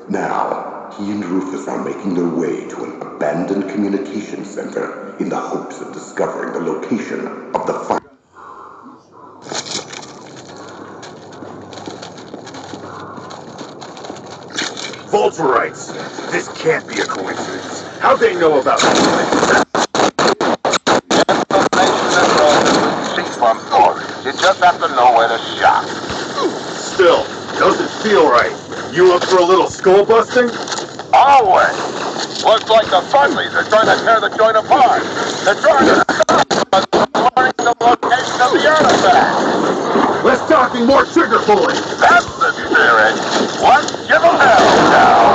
Now, he and Rufus are making their way to an abandoned communication center in the hopes of discovering the location of the fire. Vulturites! This can't be a coincidence. How'd they know about this? From Olho. You just have to know where to shop. Still, doesn't feel right. You up for a little skull busting? Always. Looks like the Fuzzies are trying to tear the joint apart. They're trying to stop us from learning the location of the artifact. Less talking, more trigger pulling. That's the spirit. Let's give them hell now.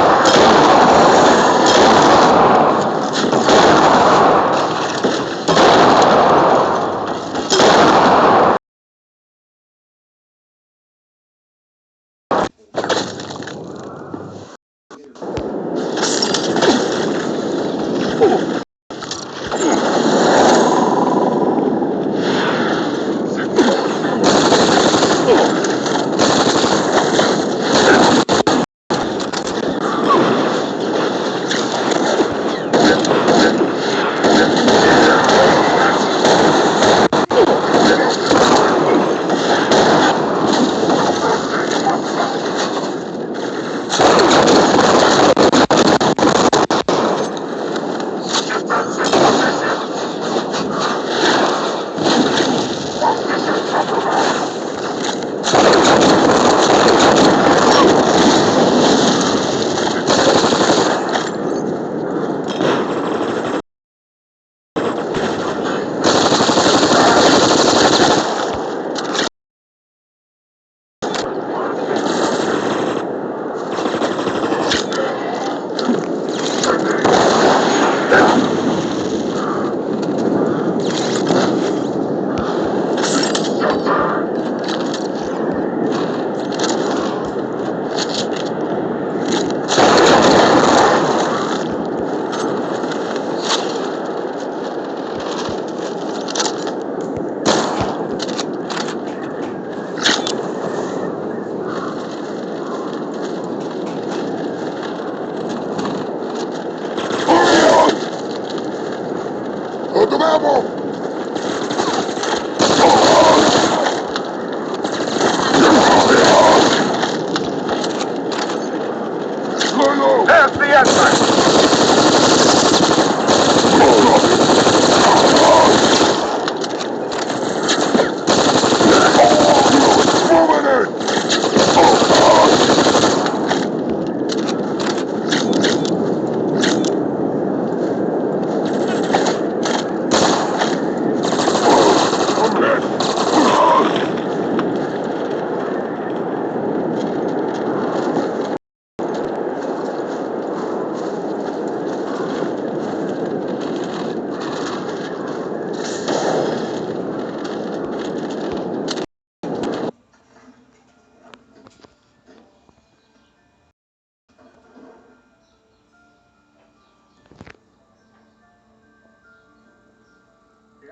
There's the entrance!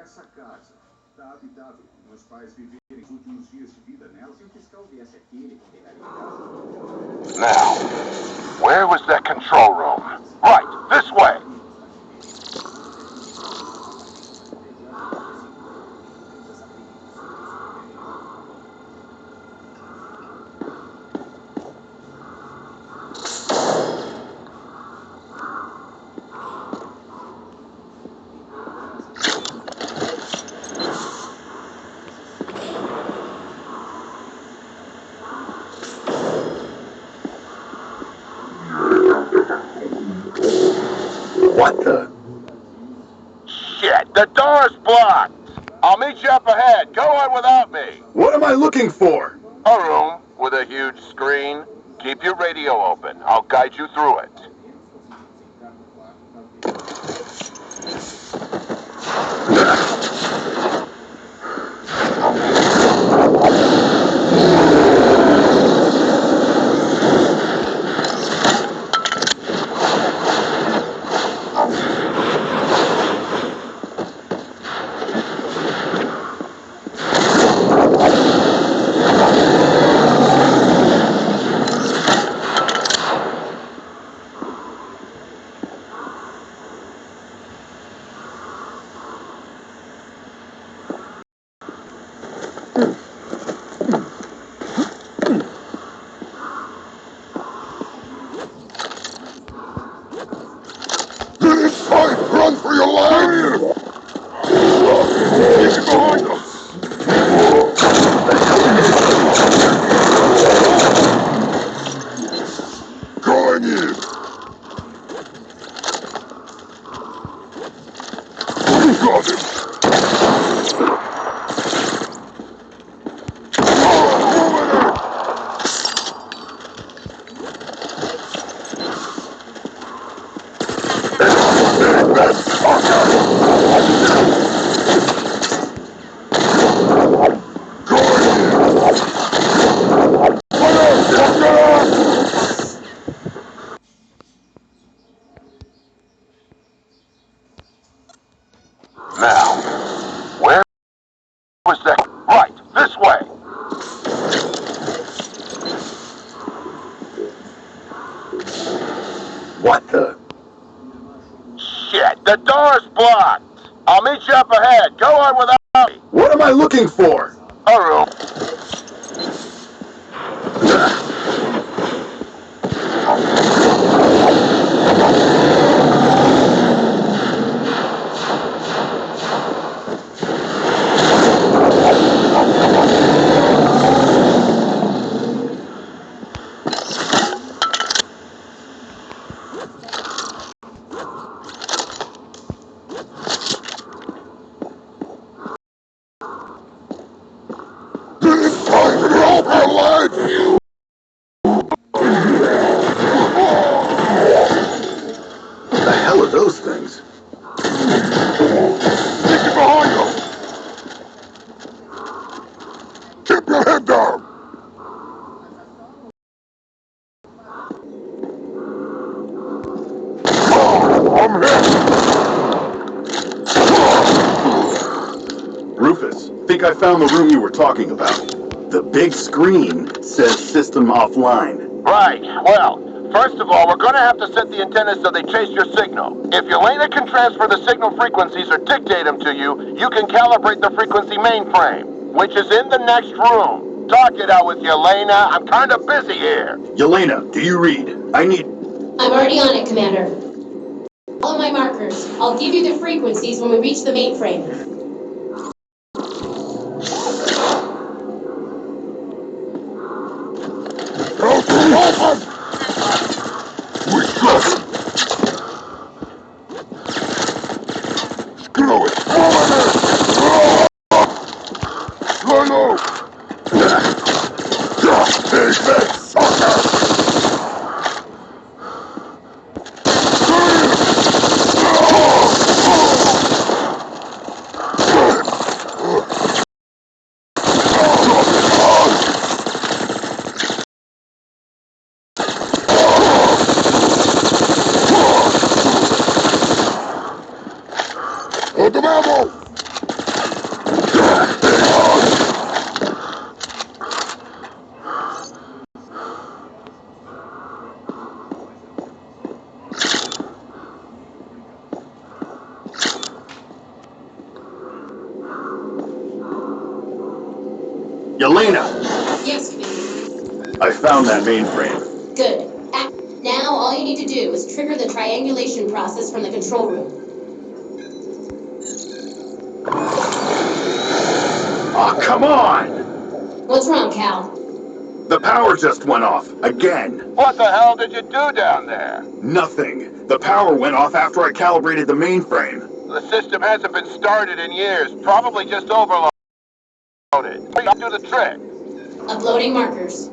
Essa casa está habitável. Meus pais viveram os últimos dias de vida nela. Se o fiscal viesse aqui, ele condenaria a casa. Now, where was that control room? Right, this way! What the? Shit, the door's blocked! I'll meet you up ahead. Go on without me. What am I looking for? A room with a huge screen. Keep your radio open. I'll guide you through it. need! You got it! Now, where was that? Right, this way. What the? Shit, the door's blocked. I'll meet you up ahead. Go on without me. What am I looking for? A room. The hell are those things? Keep behind you! Keep your head down! I'm hit! Rufus, think I found the room you were talking about. The big screen says system offline. Right, well, first of all, we're gonna have to set the antennas so they chase your signal. If Yelena can transfer the signal frequencies or dictate them to you, you can calibrate the frequency mainframe, which is in the next room. Talk it out with Yelena. I'm kind of busy here. Yelena, do you read? I need... I'm already on it, Commander. Follow my markers. I'll give you the frequencies when we reach the mainframe. Open! We got it! Screw it! Leno! Take that, sucker! Hold the ammo! Yelena! Yes, Commander. I found that mainframe. Good. Now all you need to do is trigger the triangulation process from the control room. Oh, come on! What's wrong, Cal? The power just went off. Again. What the hell did you do down there? Nothing. The power went off after I calibrated the mainframe. The system hasn't been started in years. Probably just overloaded. Do the trick. Uploading markers.